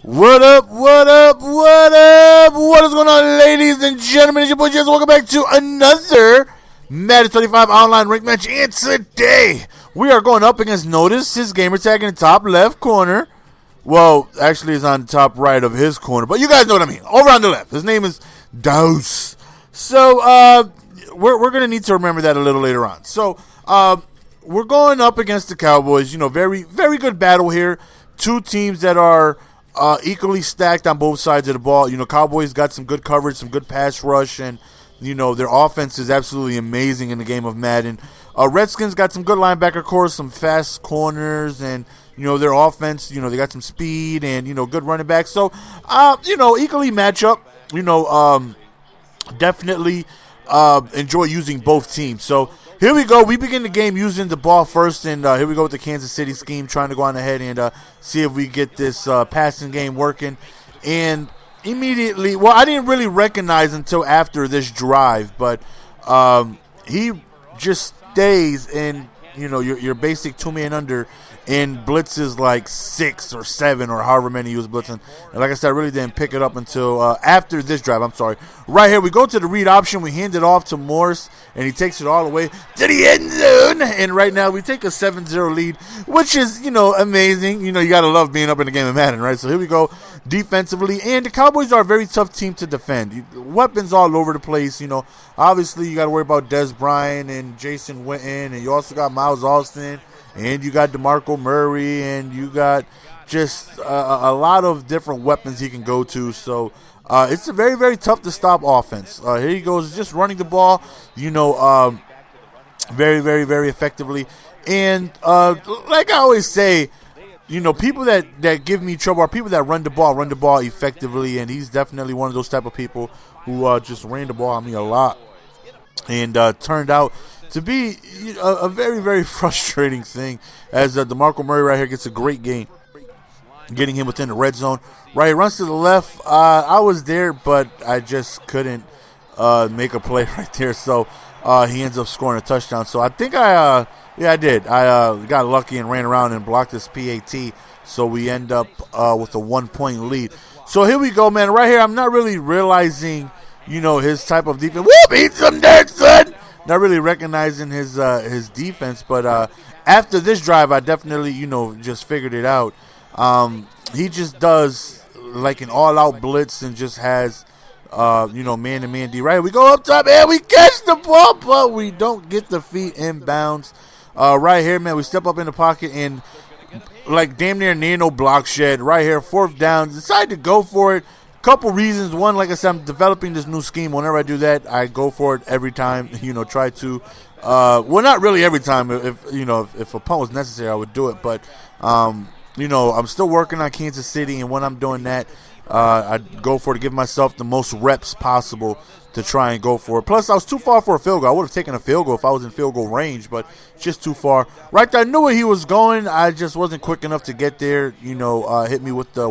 What up, what up, what up? What is going on, ladies and gentlemen? It's your boy Jess. Welcome back to another Madden 25 online rank match. And today, we are going up against Notice, his gamer tag in the top left corner. Well, actually, it's on the top right of his corner, but you guys know what I mean. Over on the left. His name is Dose. So, we're going to need to remember that a little later on. So, we're going up against the Cowboys. You know, very, very good battle here. Two teams that are equally stacked on both sides of the ball. You know, Cowboys got some good coverage, some good pass rush, and, you know, their offense is absolutely amazing in the game of Madden. Redskins got some good linebacker cores, some fast corners, and, you know, their offense, you know, they got some speed and, you know, good running backs. So, you know, equally match up. You know, definitely enjoy using both teams. So, here we go. We begin the game using the ball first, and here we go with the Kansas City scheme, trying to go on ahead and see if we get this passing game working. And immediately, well, I didn't really recognize until after this drive, but he just stays in, you know, your basic two-man under and blitzes like 6 or 7 or however many he was blitzing. And like I said, I really didn't pick it up until after this drive. I'm sorry. Right here, we go to the read option. We hand it off to Morse, and he takes it all the way to the end zone. And right now, we take a 7-0 lead, which is, you know, amazing. You know, you got to love being up in the game of Madden, right? So here we go defensively. And the Cowboys are a very tough team to defend. Weapons all over the place. You know, obviously, you got to worry about Des Bryant and Jason Witten, and you also got Miles Austin. And you got DeMarco Murray, and you got just a lot of different weapons he can go to. So it's a very, very tough to stop offense. Here he goes, just running the ball, you know, very, very, very effectively. And like I always say, you know, people that give me trouble are people that run the ball effectively. And he's definitely one of those type of people who just ran the ball on me a lot and turned out to be a very, very frustrating thing, as DeMarco Murray right here gets a great gain, getting him within the red zone. Right, he runs to the left. I was there, but I just couldn't make a play right there. So he ends up scoring a touchdown. So I think I did. I got lucky and ran around and blocked this PAT. So we end up with a 1-point lead. So here we go, man. Right here, I'm not really realizing, you know, his type of defense. Whoop, eat some dirt, son. Not really recognizing his defense, but after this drive, I definitely, you know, just figured it out. He just does like an all-out blitz and just has, you know, man-to-man D. Right, we go up top, and we catch the ball, but we don't get the feet inbounds. Right here, man, we step up in the pocket and like damn near no block shed. Right here, 4th down, decide to go for it. Couple reasons. One, like I said, I'm developing this new scheme. Whenever I do that, I go for it every time. You know, try to, well, not really every time. If a punt was necessary, I would do it. But, you know, I'm still working on Kansas City, and when I'm doing that, I go for it to give myself the most reps possible to try and go for it. Plus, I was too far for a field goal. I would have taken a field goal if I was in field goal range, but just too far. Right there, I knew where he was going. I just wasn't quick enough to get there. You know, hit me with the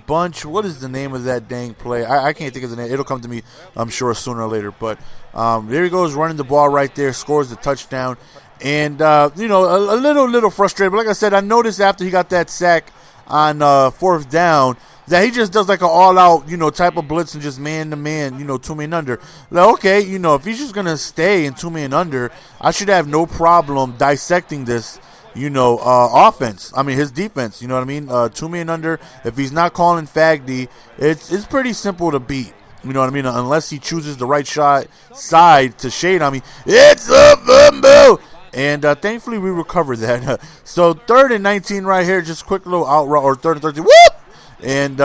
bunch. What is the name of that dang play? I can't think of the name. It'll come to me, I'm sure, sooner or later. But there he goes, running the ball right there, scores the touchdown. And, you know, a little frustrated. But like I said, I noticed after he got that sack on 4th down that he just does like an all-out, you know, type of blitz and just man-to-man, you know, two-man under. Like, okay, you know, if he's just going to stay in two-man under, I should have no problem dissecting this, you know, offense. I mean, his defense, you know what I mean? 2-man under. If he's not calling Fagdy, it's pretty simple to beat. You know what I mean? Unless he chooses the right side to shade on me. It's a fumble! And thankfully, we recovered that. So 3rd and 19 right here. Just quick little out route, or 3rd and 13. Whoop! And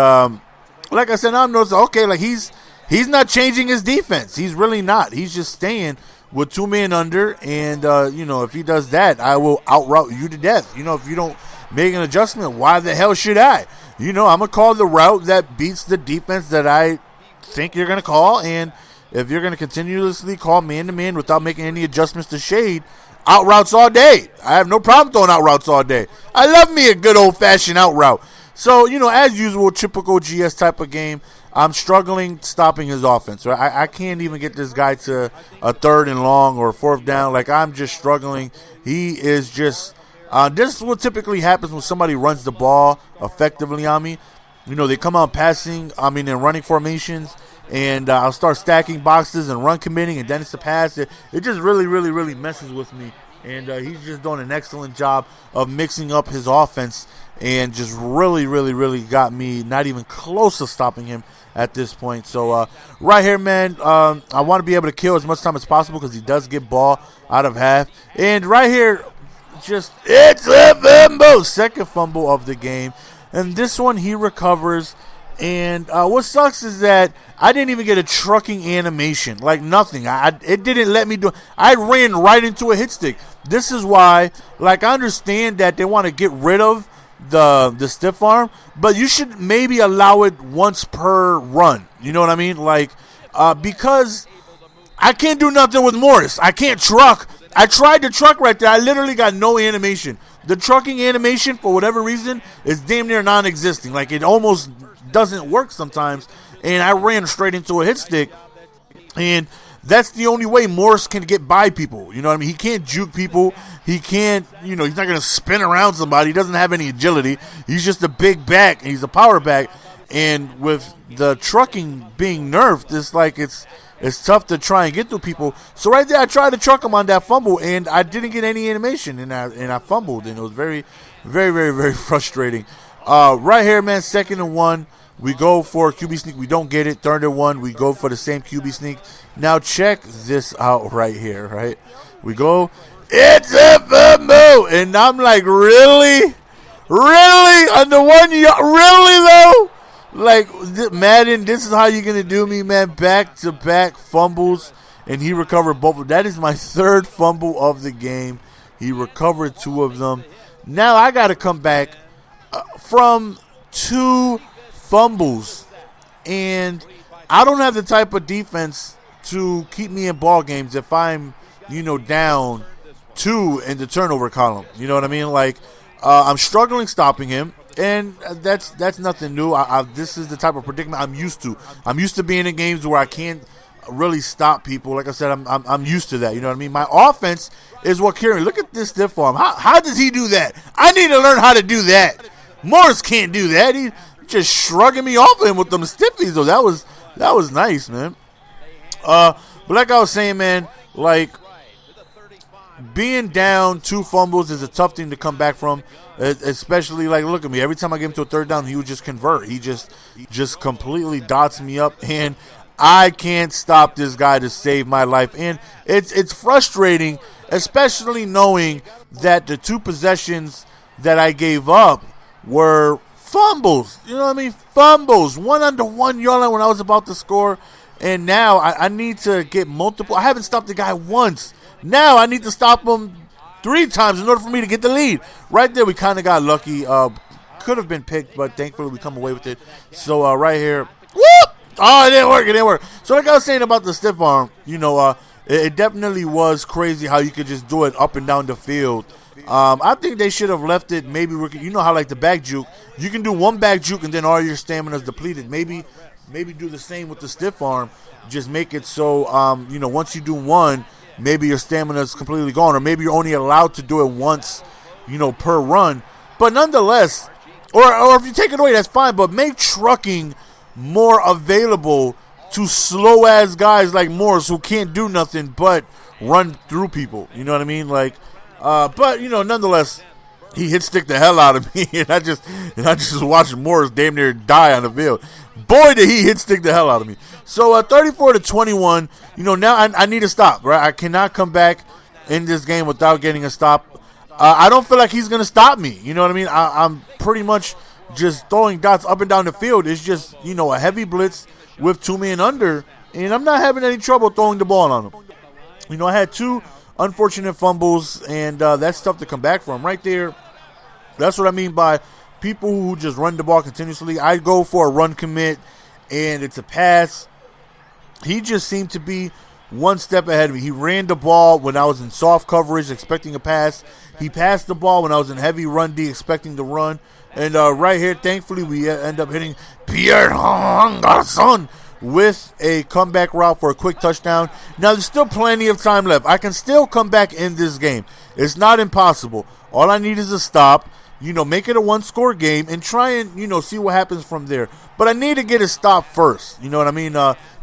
like I said, I'm noticing, okay, like he's not changing his defense. He's really not. He's just staying with 2-man under, and, you know, if he does that, I will outroute you to death. You know, if you don't make an adjustment, why the hell should I? You know, I'm going to call the route that beats the defense that I think you're going to call, and if you're going to continuously call man-to-man without making any adjustments to shade, out routes all day. I have no problem throwing out routes all day. I love me a good old-fashioned out route. So, you know, as usual, typical GS type of game, I'm struggling stopping his offense. Right? I can't even get this guy to a 3rd and long or 4th down. Like, I'm just struggling. He is just This is what typically happens when somebody runs the ball effectively on me. They come out passing, in running formations, and I'll start stacking boxes and run committing, and then it's a pass. It just really, really, really messes with me. And he's just doing an excellent job of mixing up his offense and just really, really, really got me not even close to stopping him at this point. So right here, man, I want to be able to kill as much time as possible because he does get ball out of half. And right here, it's a fumble. Second fumble of the game. And this one he recovers. And what sucks is that I didn't even get a trucking animation, like nothing. It didn't let me do. I ran right into a hit stick. This is why, I understand that they want to get rid of the stiff arm, but you should maybe allow it once per run. You know what I mean? Because I can't do nothing with Morris. I can't truck. I tried to truck right there. I literally got no animation. The trucking animation, for whatever reason, is damn near non-existing. It almost doesn't work sometimes, and I ran straight into a hit stick, and that's the only way Morris can get by people. You know what I mean? He can't juke people. He can't, he's not going to spin around somebody. He doesn't have any agility. He's just a big back, and he's a power back, and with the trucking being nerfed, it's tough to try and get through people. So right there, I tried to truck him on that fumble, and I didn't get any animation, and I fumbled, and it was very, very, very, very frustrating. Right here, man, 2nd and 1. We go for a QB sneak. We don't get it. 3rd and 1. We go for the same QB sneak. Now check this out right here, right? We go, it's a fumble. And I'm like, really? Really? On the 1 yard? Really, though? Madden, this is how you're going to do me, man. Back-to-back fumbles. And he recovered both of them. That is my 3rd fumble of the game. He recovered 2 of them. Now I got to come back from 2 fumbles, and I don't have the type of defense to keep me in ball games if I'm, down 2 in the turnover column. You know what I mean? I'm struggling stopping him, and that's nothing new. This is the type of predicament I'm used to. I'm used to being in games where I can't really stop people. Like I said, I'm used to that. You know what I mean? My offense is what carries. Look at this stiff arm. How does he do that? I need to learn how to do that. Morris can't do that. He just shrugging me off him with them stiffies, though. That was nice, man. But like I was saying, man, being down 2 fumbles is a tough thing to come back from, especially look at me. Every time I get him to a 3rd down, he would just convert. He just completely dots me up, and I can't stop this guy to save my life. And it's frustrating, especially knowing that the 2 possessions that I gave up were fumbles. You know what I mean? Fumbles. 1 on the 1 yard line when I was about to score. And now I need to get multiple. I haven't stopped the guy once. Now I need to stop him 3 times in order for me to get the lead. Right there, we kind of got lucky. Could have been picked, but thankfully we come away with it. So right here, whoop! Oh, it didn't work. So like I was saying about the stiff arm, it definitely was crazy how you could just do it up and down the field. I think they should have left it. Maybe how the back juke. You can do 1 back juke and then all your stamina is depleted. Maybe do the same with the stiff arm. Just make it so once you do 1, maybe your stamina is completely gone, or maybe you're only allowed to do it once, per run. But nonetheless, or if you take it away, that's fine. But make trucking more available to slow ass guys like Morris who can't do nothing but run through people. You know what I mean? But nonetheless, he hit stick the hell out of me, and I just watched Morris damn near die on the field. Boy, did he hit stick the hell out of me. So 34-21. Now I need to stop. Right, I cannot come back in this game without getting a stop. I don't feel like he's gonna stop me. You know what I mean? I'm pretty much just throwing dots up and down the field. It's just a heavy blitz with 2 men under, and I'm not having any trouble throwing the ball on him. I had 2 unfortunate fumbles, and that's tough to come back from. Right there, that's what I mean by people who just run the ball continuously. I go for a run commit, and it's a pass. He just seemed to be 1 step ahead of me. He ran the ball when I was in soft coverage, expecting a pass. He passed the ball when I was in heavy run D, expecting the run. And right here, thankfully, we end up hitting Pierre Garçon with a comeback route for a quick touchdown. Now, there's still plenty of time left. I can still come back in this game. It's not impossible. All I need is a stop. Make it a one-score game and try and, see what happens from there. But I need to get a stop first. You know what I mean?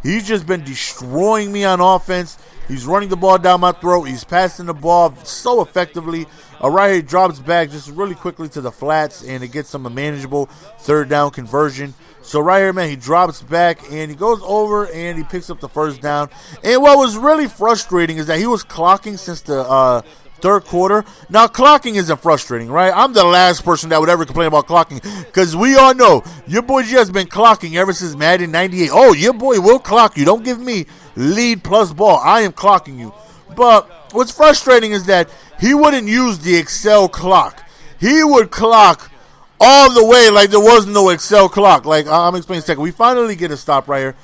He's just been destroying me on offense. He's running the ball down my throat. He's passing the ball so effectively. Right here, he drops back just really quickly to the flats, and it gets some manageable third down conversion. So right here, man, he drops back, and he goes over, and he picks up the first down. And what was really frustrating is that he was clocking since the third quarter. Now, clocking isn't frustrating, right? I'm the last person that would ever complain about clocking, because we all know your boy G has been clocking ever since Madden 98. Oh, your boy will clock you. Don't give me lead plus ball. I am clocking you. But what's frustrating is that he wouldn't use the Excel clock. He would clock all the way like there was no Excel clock. Like, I'm explaining in a second. We finally get a stop right here.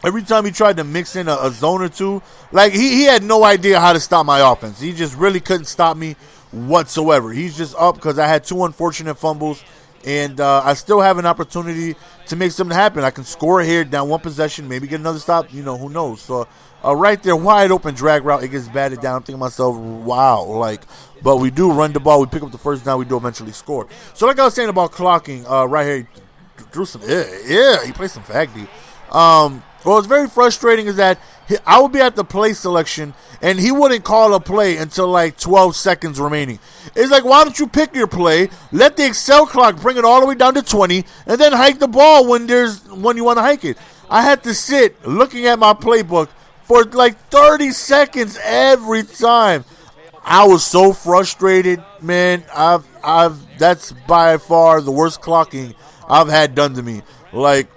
Every time he tried to mix in a zone or two, like he had no idea how to stop my offense. He just really couldn't stop me whatsoever. He's just up because I had 2 unfortunate fumbles, and I still have an opportunity to make something happen. I can score here, down 1 possession, maybe get another stop. Who knows? So right there, wide open drag route, it gets batted down. I'm thinking to myself, wow, but we do run the ball. We pick up the first down. We do eventually score. So like I was saying about clocking, right here, he threw some, he played some fag D. What's very frustrating is that I would be at the play selection, and he wouldn't call a play until like 12 seconds remaining. It's like, why don't you pick your play, let the Excel clock bring it all the way down to 20, and then hike the ball when you want to hike it. I had to sit looking at my playbook for like 30 seconds every time. I was so frustrated, man. That's by far the worst clocking I've had done to me. Like,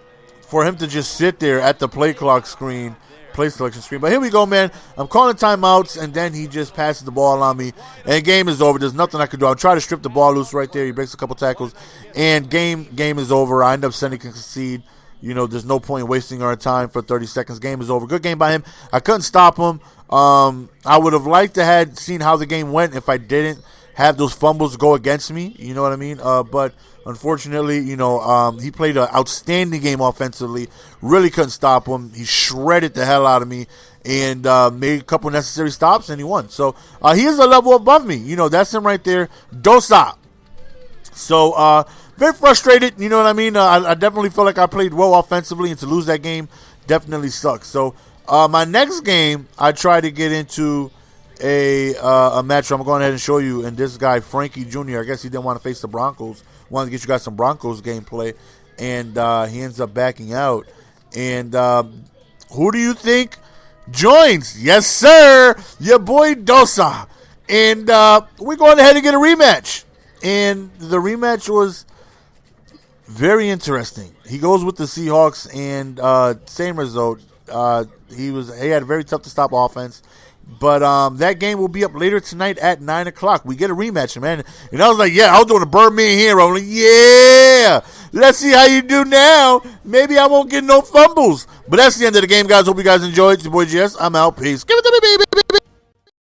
for him to just sit there at the play selection screen. But here we go, man. I'm calling timeouts, and then he just passes the ball on me, and game is over. There's nothing I can do. I'll try to strip the ball loose right there. He breaks a couple tackles, and game is over. I end up sending a concede. There's no point in wasting our time for 30 seconds. Game is over. Good game by him. I couldn't stop him. I would have liked to have seen how the game went if I didn't have those fumbles go against me. You know what I mean? But unfortunately, he played an outstanding game offensively. Really couldn't stop him. He shredded the hell out of me and made a couple necessary stops, and he won. So he is a level above me. That's him right there. Dosa. So very frustrated. You know what I mean? I definitely feel like I played well offensively, and to lose that game definitely sucks. So my next game, I tried to get into a match I'm going ahead and show you, and this guy Frankie Jr., I guess he didn't want to face the Broncos, wanted to get you guys some Broncos gameplay, and he ends up backing out. And who do you think joins? Yes, sir, your boy Dosa. And we're going ahead and get a rematch, and the rematch was very interesting. He goes with the Seahawks, and same result. He had a very tough to stop offense. But that game will be up later tonight at 9 o'clock. We get a rematch, man. And I was like, yeah, I was doing a Birdman here. I'm like, yeah, let's see how you do now. Maybe I won't get no fumbles. But that's the end of the game, guys. Hope you guys enjoyed. It's your boy GS. I'm out. Peace. Give it to me, baby.